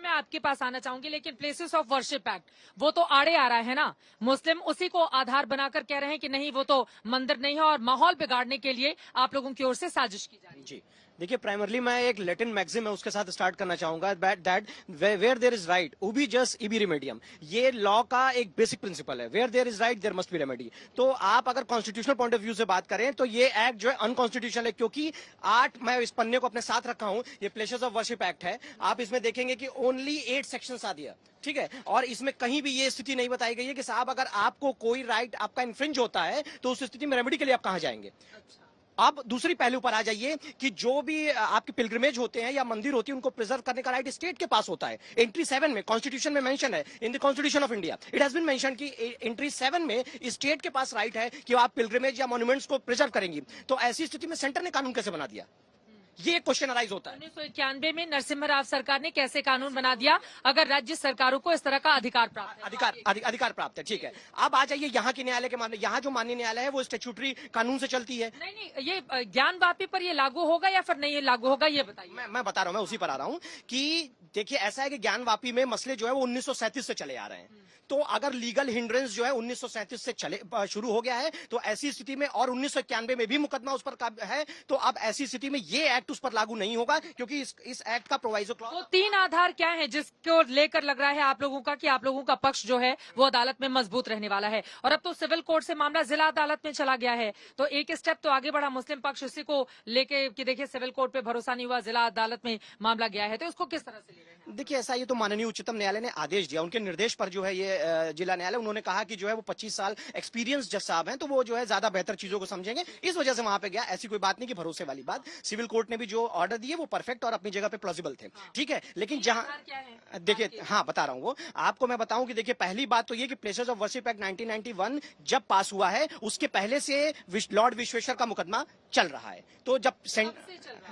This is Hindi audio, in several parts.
मैं आपके पास आना चाहूंगी, लेकिन प्लेसेस ऑफ वर्शिप एक्ट वो तो आड़े आ रहा है ना, मुस्लिम उसी को आधार बनाकर कह रहे हैं कि नहीं वो तो मंदिर नहीं है और माहौल बिगाड़ने के लिए आप लोगों की ओर से साजिश की जा रही है। जी देखिए, प्राइमरली मैं एक लैटिन मैक्सिम है उसके साथ स्टार्ट करना चाहूंगा, that where there is right उबी जस्ट इबी रिमेडियम। ये लॉ का एक बेसिक प्रिंसिपल है, where there is right there must be remedy. तो आप अगर कॉन्स्टिट्यूशनल पॉइंट ऑफ व्यू से बात करें तो ये एक्ट जो है अनकॉन्स्टिट्यूशनल है, क्योंकि मैं इस पन्ने को अपने साथ रखा हूं, ये प्लेसेस ऑफ वर्शिप एक्ट है। आप इसमें देखेंगे कि ओनली 8 सेक्शंस आ दिया, ठीक है, और इसमें कहीं भी ये स्थिति नहीं बताई गई है कि साहब अगर आपको कोई राइट आपका इन्फ्रिंज होता है तो उस स्थिति में रेमेडी के लिए आप कहां जाएंगे। अब दूसरी पहलू पर आ जाइए कि जो भी आपके पिलग्रिमेज होते हैं या मंदिर होती है उनको प्रिजर्व करने का राइट स्टेट के पास होता है। एंट्री 7 में कॉन्स्टिट्यूशन में मेंशन है, in the constitution of India it has been mentioned कि एंट्री 7 में स्टेट के पास राइट है कि आप पिलग्रिमेज या मॉन्यूमेंट्स को प्रिजर्व करेंगी। तो ऐसी स्थिति में सेंटर ने कानून कैसे बना दिया, ये क्वेश्चन अराइज होता है। 1991 में नरसिम्हा राव सरकार ने कैसे कानून बना दिया अगर राज्य सरकारों को इस तरह का अधिकार प्राप्त है? अधिकार प्राप्त है, ठीक है। अब आ जाइए यहाँ के न्यायालय के मामले। यहाँ जो माननीय न्यायालय है वो स्टैट्यूटरी कानून से चलती है। नहीं, ये ज्ञान वापी पर ये लागू होगा या फिर नहीं ये लागू होगा, ये बताइए। मैं बता रहा हूँ, मैं उसी पर आ रहा हूँ कि देखिए ऐसा है कि ज्ञान वापी में मसले जो है वो 1937 से चले आ रहे हैं। तो अगर लीगल हिंड्रेंस जो है 1937 से शुरू हो गया है तो ऐसी स्थिति में, और 1991 में भी मुकदमा उस पर है, तो अब ऐसी स्थिति में ये एक्ट उस पर लागू नहीं होगा, क्योंकि इस एक्ट का प्रोवाइजो क्लॉज। तो 3 आधार क्या है जिसको लेकर लग रहा है आप लोगों का कि आप लोगों का पक्ष जो है वो अदालत में मजबूत रहने वाला है? और अब तो सिविल कोर्ट से मामला जिला अदालत में चला गया है, तो एक स्टेप तो आगे बढ़ा मुस्लिम पक्ष इसी को लेके कि देखिए सिविल कोर्ट पे भरोसा नहीं हुआ, जिला अदालत में मामला गया है, तो इसको किस तरह से ले रहे हैं? देखिए ऐसा, ये तो माननीय उच्चतम न्यायालय ने आदेश दिया, उनके निर्देश पर जो है ये जिला न्यायालय, उन्होंने कहा कि जो है वो 25 साल एक्सपीरियंस जज साहब हैं, तो वो जो है ज्यादा बेहतर चीजों को समझेंगे, इस वजह से वहां पे गया। ऐसी कोई बात नहीं कि भरोसे वाली बात। सिविल कोर्ट ने भी जो ऑर्डर दिए वो परफेक्ट और अपनी जगह पे प्लॉजिबल थे, ठीक है। लेकिन जहां देखिए, हाँ बता रहा हूँ वो आपको, मैं बताऊं कि देखिए पहली बात तो ये कि प्लेसेस ऑफ वर्शिप एक्ट 1991 जब पास हुआ है उसके पहले से लॉर्ड विश्वेश्वर का मुकदमा चल रहा है। तो जब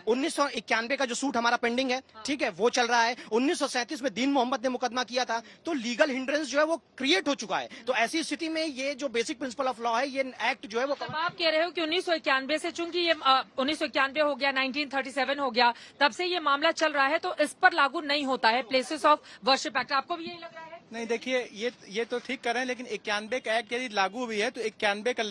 1991 का जो सूट हमारा पेंडिंग है, ठीक है, वो चल रहा है। 1937 में दीन मोहम्मद ने मुकदमा किया था, तो लीगल हिंड्रेंस जो है वो क्रिएट हो चुका है। तो ऐसी स्थिति में ये जो बेसिक प्रिंसिपल ऑफ लॉ है, ये एक्ट जो है वो, आप कह रहे हो कि 1991 से, चूंकि ये 1991 हो गया, 1937 हो गया, तब से ये मामला चल रहा है, तो इस पर लागू नहीं होता है प्लेसेस ऑफ वर्शिप एक्ट। आपको भी यही लग रहा है? नहीं, देखिए ये तो ठीक कर रहे हैं, लेकिन 91 का एक्ट यदि लागू भी है तो 91 का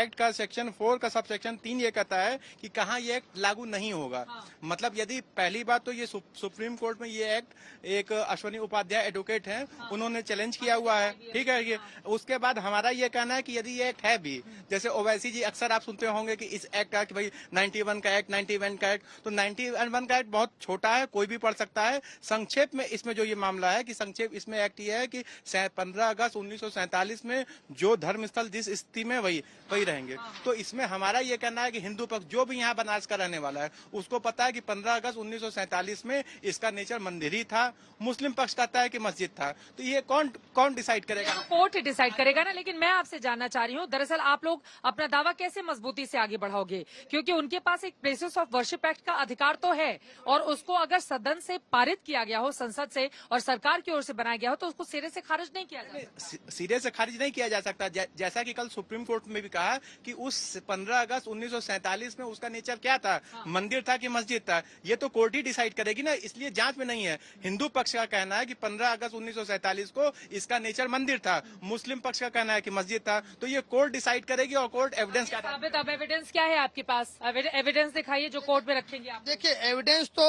एक्ट का सेक्शन 4 का सब सेक्शन 3 ये कहता है कि कहाँ ये एक्ट लागू नहीं होगा। मतलब यदि पहली बात तो ये सुप्रीम कोर्ट में ये एक्ट एक अश्वनी उपाध्याय एडवोकेट हैं, उन्होंने चैलेंज किया हुआ है, ठीक है। ये उसके बाद हमारा ये कहना है कि यदि ये एक्ट है भी, जैसे ओवैसी जी अक्सर आप सुनते होंगे कि इस एक्ट का कि भाई 91 का एक्ट, 91 का एक्ट, तो 91 का एक्ट बहुत छोटा है, कोई भी पढ़ सकता है। संक्षेप में इसमें जो ये मामला है कि संक्षेप इसमें एक्ट ये है कि 15 अगस्त 1947 में जो धर्म स्थल जिस स्थिति में वही रहेंगे। तो इसमें हमारा ये कहना है कि हिंदू पक्ष जो भी यहाँ बनारस का रहने वाला है उसको पता है कि 15 अगस्त 1947 में इसका नेचर मंदिर ही था, मुस्लिम पक्ष कहता है कि मस्जिद था। तो ये कौन डिसाइड करेगा? कोर्ट डिसाइड करेगा ना। लेकिन मैं आपसे जानना चाह रही हूँ, दरअसल आप लोग अपना दावा कैसे मजबूती से आगे बढ़ाओगे, क्योंकि उनके पास एक प्लेसेस ऑफ वर्शिप एक्ट का अधिकार तो है, और उसको अगर सदन से पारित किया गया हो, संसद से और सरकार की ओर से बनाया गया हो, तो उसको सिरे से खारिज नहीं किया जा सकता। सिरे से खारिज नहीं किया जा सकता। जैसा कि कल सुप्रीम कोर्ट में भी कहा कि उस 15 अगस्त 1947 में उसका नेचर क्या था, मंदिर था कि मस्जिद था, ये तो कोर्ट ही डिसाइड करेगी ना, इसलिए जांच में नहीं है। हिंदू पक्ष का कहना है कि 15 अगस्त 1947 को इसका नेचर मंदिर था, मुस्लिम पक्ष का कहना है कि मस्जिद था, तो ये कोर्ट डिसाइड करेगी। और कोर्ट एविडेंस क्या है? अब एविडेंस क्या है आपके पास? एविडेंस दिखाइए जो कोर्ट में रखेंगे आप। देखिए एविडेंस तो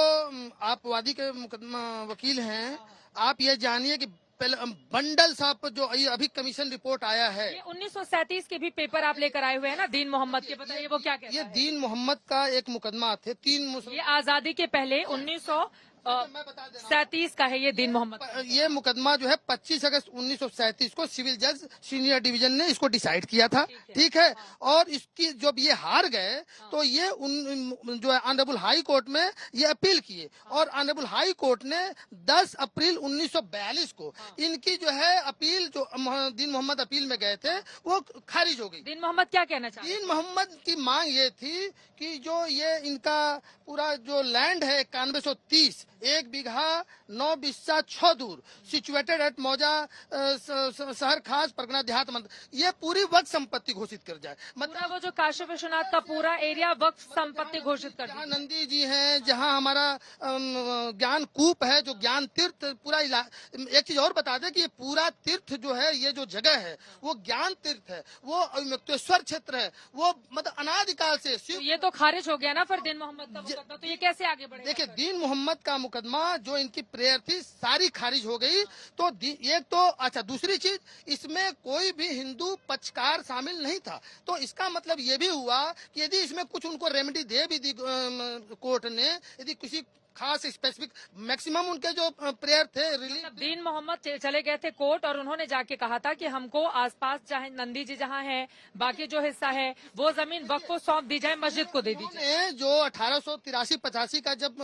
आप वादी के मुकदमा वकील हैं, आप ये जानिए कि बंडल साहब जो अभी कमीशन रिपोर्ट आया है, ये 1937 के भी पेपर आप लेकर आए हुए हैं ना, दीन मोहम्मद के, बताइए वो क्या कहता है? ये दीन मोहम्मद का एक मुकदमा थे, 3 मुस्लिम, ये आजादी के पहले 1937 का है ये दीन मोहम्मद। ये मुकदमा जो है 25 अगस्त 1937 को सिविल जज सीनियर डिवीजन ने इसको डिसाइड किया था, ठीक है। और इसकी जब ये हार गए तो ये जो है ऑनरेबल हाई कोर्ट में ये अपील किए, और ऑनरेबल हाई कोर्ट ने 10 अप्रैल 1942 को इनकी जो है अपील, जो दीन मोहम्मद अपील में गए थे, वो खारिज हो गई। दीन मोहम्मद क्या कहना चाहते हैं? दीन मोहम्मद की मांग ये थी कि जो ये इनका पूरा जो लैंड है 9130, 1 बीघा 9 बिस्सा 6 दूर सिचुएटेड एट मौजा शहर खास परगना देहात मंदिर, ये पूरी वक्फ संपत्ति घोषित कर जाए। पूरा वो जो काशी विश्वनाथ का पूरा एरिया वक्फ संपत्ति घोषित कर जहाँ दी। नंदी जी हैं, जहाँ हमारा ज्ञान कूप है, जो ज्ञान तीर्थ पूरा एक चीज और बता दें कि ये पूरा तीर्थ जो है, ये जो जगह है वो ज्ञान तीर्थ है, वो मुक्तेश्वर क्षेत्र है, वो मतलब अनादिकाल से तो ये तो खारिज हो गया ना फिर दीन मोहम्मद का मुकदमा, तो ये कैसे आगे बढ़ेगा? देखिए, दीन मोहम्मद का मुकदमा जो इनकी प्रेयर थी सारी खारिज हो गई। तो एक तो अच्छा, दूसरी चीज, इसमें कोई भी हिंदू पक्षकार शामिल नहीं था, तो इसका मतलब ये भी हुआ कि यदि इसमें कुछ उनको रेमेडी दे भी दी कोर्ट ने, यदि किसी खास स्पेसिफिक मैक्सिमम उनके जो प्रेयर थे रिलीज, दीन मोहम्मद चले गए थे कोर्ट और उन्होंने जाके कहा था कि हमको आसपास चाहे नंदी जी जहाँ है, बाकी जो हिस्सा है वो जमीन वक्फ को सौंप दी जाए, मस्जिद को दे दी जाए। उन्होंने जो 1883-85 का जब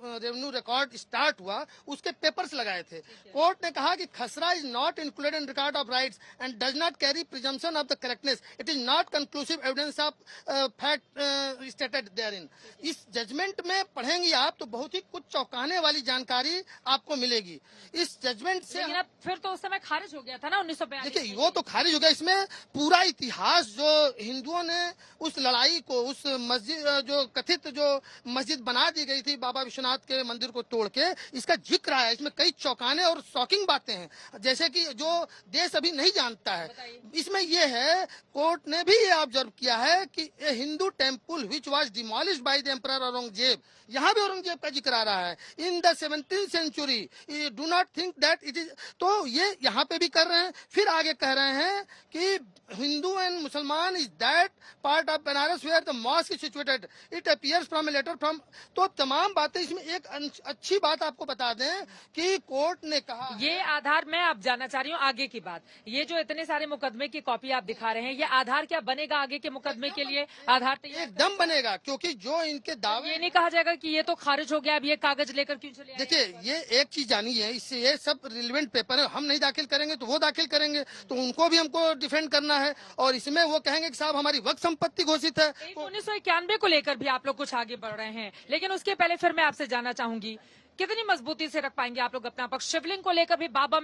रेवेन्यू रिकॉर्ड स्टार्ट हुआ, उसके पेपर्स लगाए थे। कोर्ट ने कहा कि खसरा is not included in record of rights and does not carry presumption of the correctness, it is not conclusive evidence of fact stated therein. इस जजमेंट में पढ़ेंगे आप तो बहुत ही कुछ चौंकाने वाली जानकारी आपको मिलेगी इस जजमेंट से। लेकिन अब फिर तो उस समय खारिज हो गया था ना 1942। देखिए, वो तो खारिज हो गया। इसमें पूरा इतिहास जो हिंदुओं ने उस लड़ाई को, उस मस्जिद जो कथित जो मस्जिद बना दी गई थी बाबा विश्वनाथ के मंदिर को तोड़ के, इसका जिक्र आया। इसमें कई चौंकाने और शॉकिंग बातें हैं, जैसे कि जो देश अभी नहीं जानता है। इसमें यह है, कोर्ट ने भी ये ऑब्जर्व किया है कि a Hindu temple which was demolish by the emperor Aurangzeb, यहाँ भी औरंगजेब का जिक्र आ रहा है, in the 17th century, do not think that it is. तो ये यहाँ पे भी कर रहे हैं। फिर आगे कह रहे हैं कि Hindu and Musalman is that part of Banaras where the mosque is situated, it appears from a letter from. तो तमाम बातें इसमें। एक अच्छी बात आपको बता दें कि कोर्ट ने कहा, ये आधार मैं आप जानना चाह रही हूँ आगे की बात, ये जो इतने सारे मुकदमे की कॉपी आप दिखा रहे हैं, ये आधार क्या बनेगा आगे के मुकदमे के लिए? आधार तैयार एकदम बनेगा, क्योंकि जो इनके दावे, ये नहीं कहा जाएगा कि ये तो खारिज हो गया, अब ये कागज लेकर क्यों चले आए? देखिए, ये एक चीज जानिए, इससे ये सब रिलेवेंट पेपर है, हम नहीं दाखिल करेंगे तो वो दाखिल करेंगे, तो उनको भी हमको डिफेंड करना है। और इसमें वो कहेंगे कि साहब हमारी वक्त संपत्ति घोषित है। 1991 को लेकर भी आप लोग कुछ आगे बढ़ रहे हैं, लेकिन उसके पहले फिर मैं आपसे जानना चाहूंगी, कितनी मजबूती से रख पाएंगे आप लोग अपना पक्ष? शिवलिंग को लेकर भी बाबा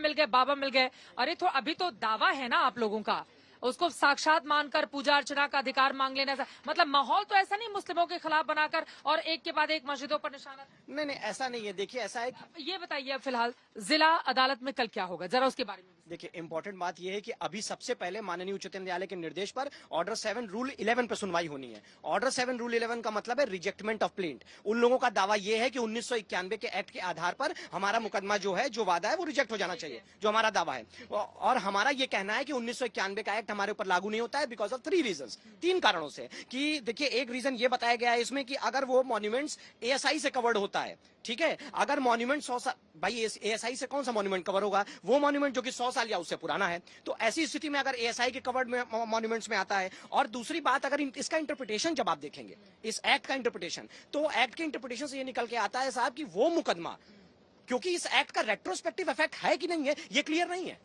मिल गए। अरे तो अभी तो दावा है ना आप लोगों का, उसको साक्षात मानकर पूजा अर्चना का अधिकार मांग लेना, मतलब माहौल तो ऐसा नहीं मुस्लिमों के खिलाफ बनाकर और एक के बाद एक मस्जिदों पर निशाना। नहीं, ऐसा नहीं है। देखिए, ऐसा है, ये बताइए अब फिलहाल जिला अदालत में कल क्या होगा, जरा उसके बारे में। देखिए, इंपॉर्टेंट बात यह है कि अभी सबसे पहले माननीय उच्चतम न्यायालय के निर्देश पर ऑर्डर 7 रूल 11 पर सुनवाई होनी है। ऑर्डर 7 रूल 11 का मतलब है रिजेक्टमेंट ऑफ प्लेंट। उन लोगों का दावा यह है कि 1991 के एक्ट के आधार पर हमारा मुकदमा जो है, जो वादा है, वो रिजेक्ट हो जाना चाहिए, जो हमारा दावा है। और हमारा ये कहना है कि 1991 का एक्ट हमारे ऊपर लागू नहीं होता है बिकॉज ऑफ 3 रीजंस, 3 कारणों से। कि देखिए, एक रीजन ये बताया गया है इसमें कि अगर वो मॉन्यूमेंट्स एएसआई से कवर्ड होता है, ठीक है, अगर मॉन्यूमेंट 100 साल, भाई एएसआई से कौन सा मॉन्यूमेंट कवर होगा? वो मॉन्यूमेंट जो कि 100 साल या उससे पुराना है। तो ऐसी स्थिति में अगर एएसआई के कवर्ड में मॉन्यूमेंट्स में आता है, और दूसरी बात, अगर इसका इंटरप्रिटेशन जब आप देखेंगे, इस एक्ट का इंटरप्रिटेशन, तो एक्ट के इंटरप्रिटेशन से ये निकल के आता है साहब कि वो मुकदमा, क्योंकि इस एक्ट का रेट्रोस्पेक्टिव इफेक्ट है कि नहीं है, ये क्लियर नहीं है।